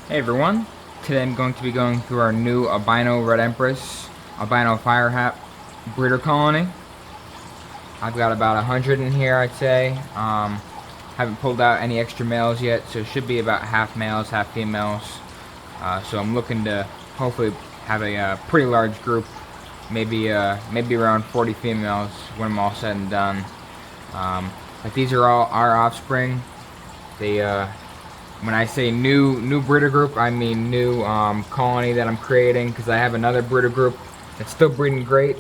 Hey everyone, today I'm going to be going through our new Albino Red Empress Albino Fire Hat breeder colony. I've got about 100 in here, I'd say. Haven't pulled out any extra males yet, so it should be about half males, half females. So I'm looking to hopefully have a pretty large group, maybe around 40 females when I'm all said and done. But these are all our offspring. They when I say new breeder group, I mean new colony that I'm creating, because I have another breeder group that's still breeding great.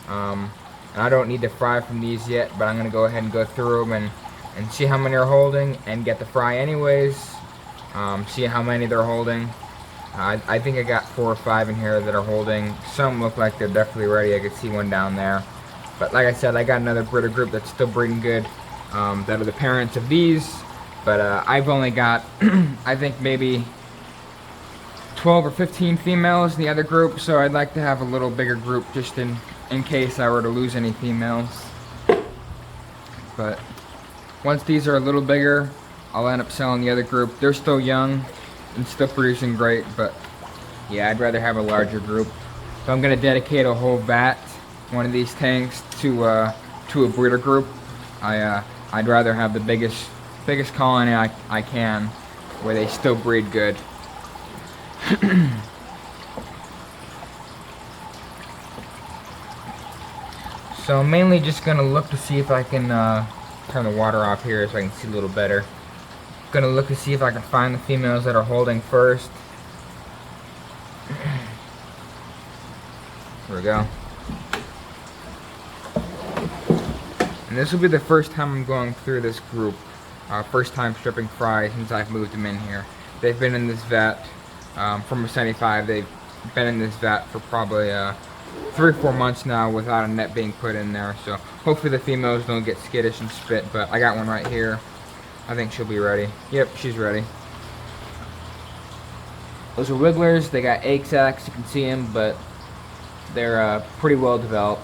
And I don't need to fry from these yet, but I'm going to go ahead and go through them and see how many are holding and get the fry anyways. See how many they're holding. I think I got 4 or 5 in here that are holding. Some look like they're definitely ready. I could see one down there. But like I said, I got another breeder group that's still breeding good, that are the parents of these. But I've only got, I think maybe 12 or 15 females in the other group, so I'd like to have a little bigger group just in case I were to lose any females. But once these are a little bigger, I'll end up selling the other group. They're still young and still producing great, but yeah, I'd rather have a larger group. So I'm going to dedicate a whole vat, one of these tanks, to a breeder group. I'd rather have the biggest colony I can, where they still breed good. So I'm mainly just gonna look to see if I can turn the water off here so I can see a little better. Gonna look to see if I can find the females that are holding first. Here we go. And this will be the first time I'm going through this group. First time stripping fry since I've moved them in here. They've been in this vat from a 75. They've been in this vat for probably 3 or 4 months now without a net being put in there. So hopefully the females don't get skittish and spit. But I got one right here. I think she'll be ready. Yep, she's ready. Those are wigglers. They got egg sacs. You can see them, but they're pretty well developed.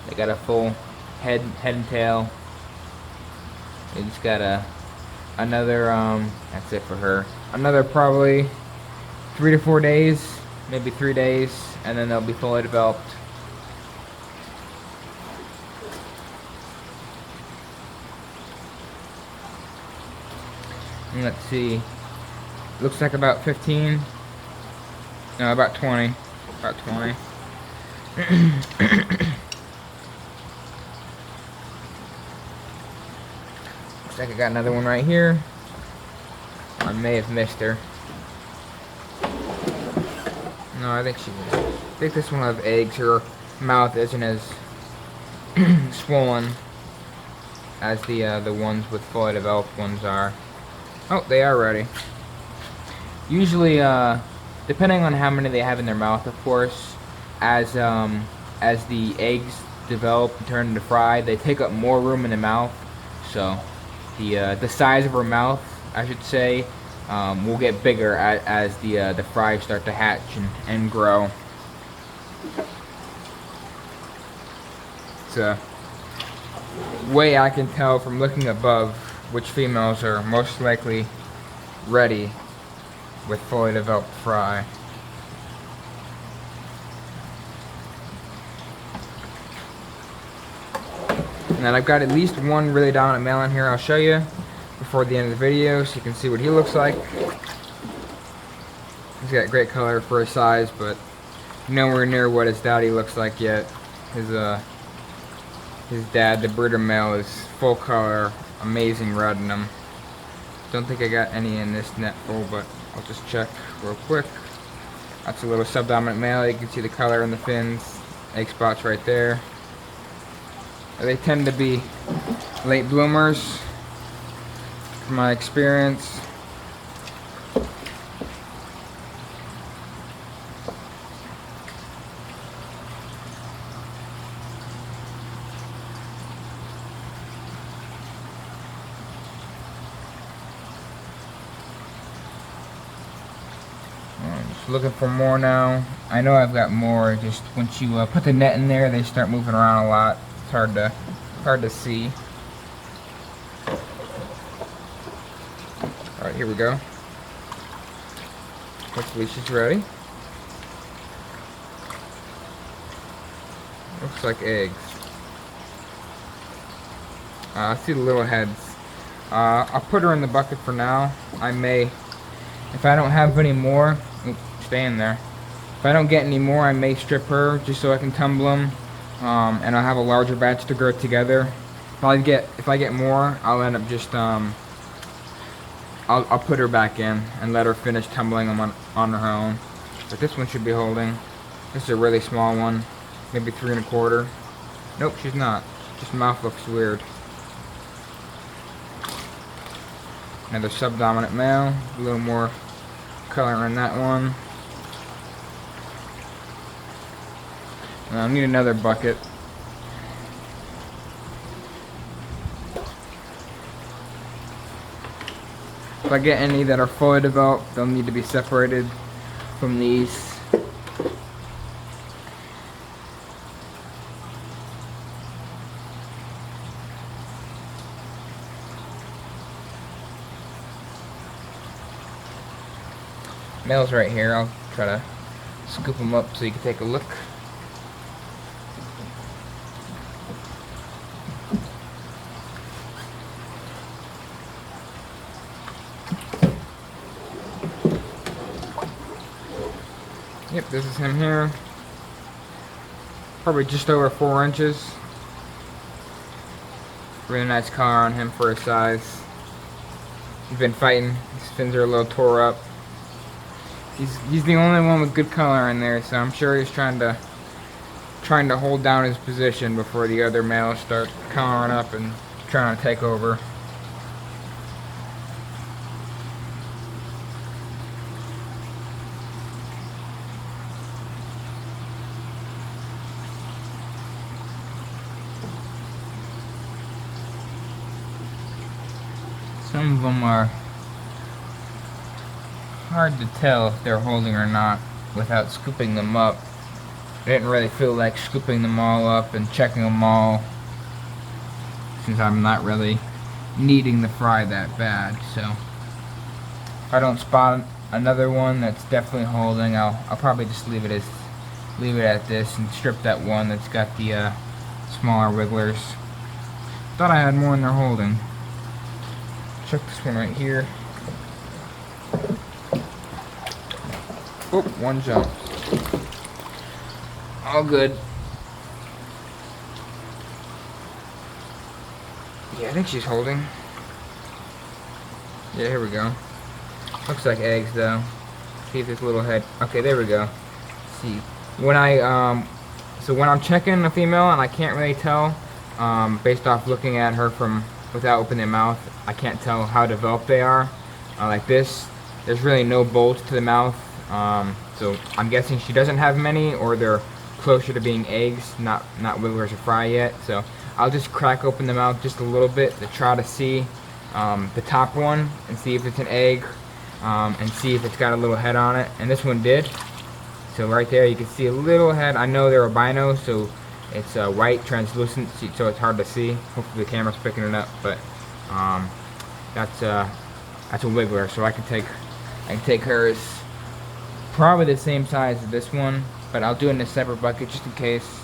They got a full head and tail. They just got another, that's it for her. Another probably 3 to 4 days, maybe 3 days, and then they'll be fully developed. And let's see, looks like about 15, no, about 20, about 20. Looks like I got another one right here. I may have missed her. No, I think she did. I think this one will have eggs. Her mouth isn't as swollen as the ones with fully developed ones are. Oh, they are ready. Usually, depending on how many they have in their mouth, of course, as the eggs develop and turn into fry, they take up more room in the mouth. So the size of her mouth, I should say, will get bigger as the fries start to hatch and grow. It's a way I can tell from looking above which females are most likely ready with fully developed fry. And then I've got at least one really dominant male in here I'll show you before the end of the video so you can see what he looks like. He's got great color for his size, but nowhere near what his daddy looks like yet. His dad, the breeder male, is full color, amazing red in him. Don't think I got any in this net full, but I'll just check real quick. That's a little subdominant male. You can see the color in the fins, egg spots right there. They tend to be late bloomers, from my experience. I'm just looking for more now. I know I've got more. Just once you put the net in there, they start moving around a lot. It's hard to see. Alright, here we go. Hopefully she's ready. Looks like eggs. I see the little heads. I'll put her in the bucket for now. I may, if I don't have any more, stay in there. If I don't get any more, I may strip her just so I can tumble them, and I'll have a larger batch to grow together. If I get more, I'll end up just I'll put her back in and let her finish tumbling them on her own. But this one should be holding. This is a really small one, maybe 3 1/4. Nope, she's not. Just mouth looks weird. Another subdominant male, a little more color in that one. I need another bucket. If I get any that are fully developed, they'll need to be separated from these. Male's right here. I'll try to scoop them up so you can take a look. Yep, this is him here. Probably just over 4 inches. Really nice color on him for his size. He's been fighting. His fins are a little tore up. He's the only one with good color in there, so I'm sure he's trying to hold down his position before the other males start coloring up and trying to take over. Some of them are hard to tell if they're holding or not without scooping them up. I didn't really feel like scooping them all up and checking them all, since I'm not really needing the fry that bad. So if I don't spot another one that's definitely holding, I'll probably just leave it at this and strip that one that's got the smaller wigglers. Thought I had more in there holding. Check this one right here. Oh, one jump. All good. Yeah, I think she's holding. Yeah, here we go. Looks like eggs though. See if this little head. Okay, there we go. See, when when I'm checking a female and I can't really tell, based off looking at her from without opening their mouth, I can't tell how developed they are. Like this, there's really no bolts to the mouth. So I'm guessing she doesn't have many, or they're closer to being eggs, not wigglers or fry yet. So I'll just crack open the mouth just a little bit to try to see the top one and see if it's an egg, and see if it's got a little head on it. And this one did. So right there you can see a little head. I know they're albino, so it's white, translucent, so it's hard to see. Hopefully the camera's picking it up, but that's a wiggler, so I can take hers. Probably the same size as this one, but I'll do it in a separate bucket just in case.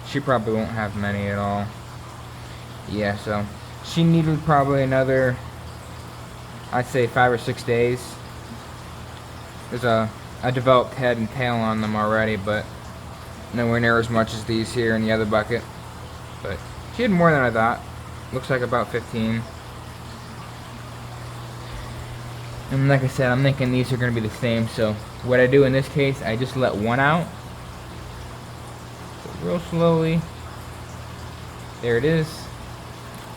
She probably won't have many at all. Yeah, so she needed probably another, I'd say 5 or 6 days. There's a developed head and tail on them already, but nowhere near as much as these here in the other bucket. But she had more than I thought. Looks like about 15. And like I said, I'm thinking these are going to be the same. So what I do in this case, I just let one out. So real slowly. There it is.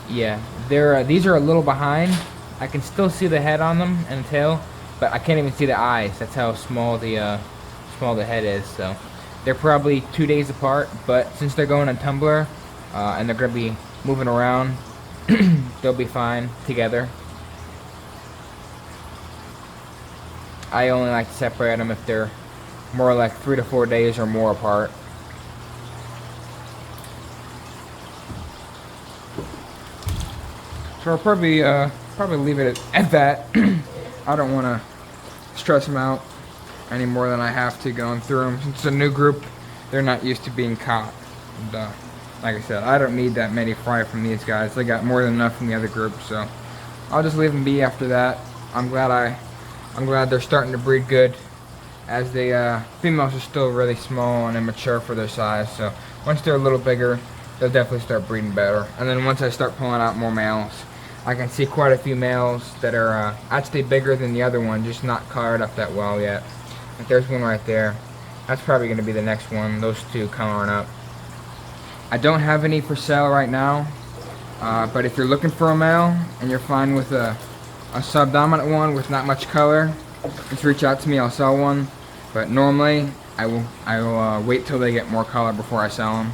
Yeah, these are a little behind. I can still see the head on them and the tail, but I can't even see the eyes. That's how small the head is. So they're probably 2 days apart, but since they're going on tumbler and they're going to be moving around, they'll be fine together. I only like to separate them if they're more like 3 to 4 days or more apart. So I'll probably leave it at that. I don't want to stress them out any more than I have to going through them. Since it's a new group, they're not used to being caught. And, like I said, I don't need that many fry from these guys. They got more than enough from the other group, so I'll just leave them be after that. I'm glad they're starting to breed good, as the females are still really small and immature for their size. So once they're a little bigger, they'll definitely start breeding better. And then once I start pulling out more males, I can see quite a few males that are actually bigger than the other one, just not colored up that well yet. Like there's one right there. That's probably going to be the next one. Those two coloring up. I don't have any for sale right now, but if you're looking for a male and you're fine with a subdominant one with not much color, just reach out to me. I'll sell one. But normally, I will wait till they get more color before I sell them.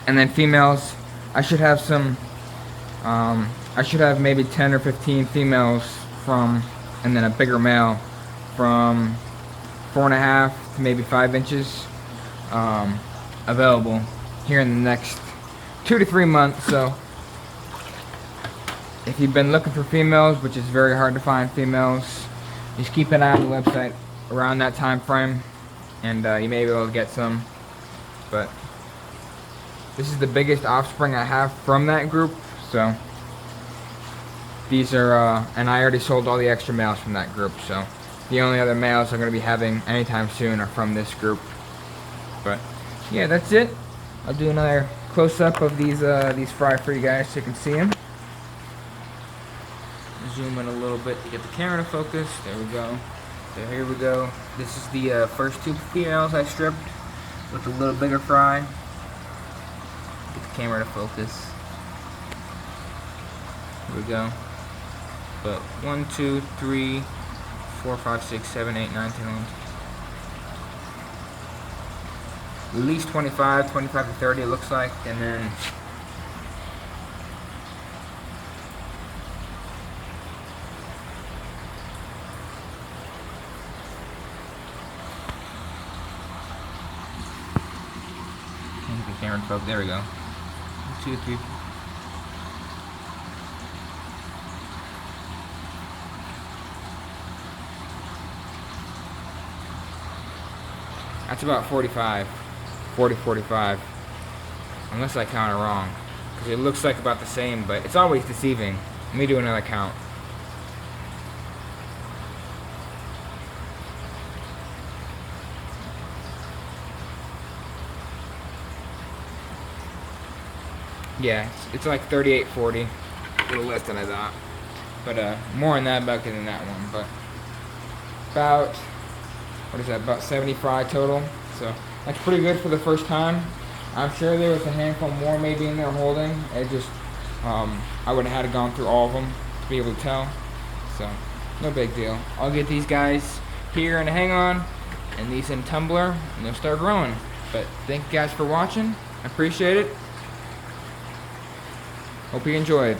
And then females, I should have some. I should have maybe 10 or 15 females from, and then a bigger male from 4.5 to maybe 5 inches available here in the next 2 to 3 months. So if you've been looking for females, which is very hard to find females, just keep an eye on the website around that time frame, and you may be able to get some. But this is the biggest offspring I have from that group, so these are, and I already sold all the extra males from that group, so the only other males I'm going to be having anytime soon are from this group. But yeah, that's it. I'll do another close-up of these fry for you guys so you can see them. Zoom in a little bit to get the camera to focus. There we go. So here we go. This is the first 2 females I stripped with a little bigger fry. Get the camera to focus. Here we go. But 1, 2, 3, 4, 5, 6, 7, 8, 9, 10, 11. At least 25 to 30 it looks like, and then camera focus. There we go. 1, 2, 3. That's about 45. 45. Unless I count it wrong. Because it looks like about the same, but it's always deceiving. Let me do another count. Yeah, it's like 38, 40. A little less than I thought. But more in that bucket than that one. But about, what is that, about 70 fry total. So that's pretty good for the first time. I'm sure there was a handful more maybe in there holding. It just, I would have had to gone through all of them to be able to tell. So no big deal. I'll get these guys here in a hang on and these in tumbler, and they'll start growing. But thank you guys for watching. I appreciate it. Hope you enjoyed.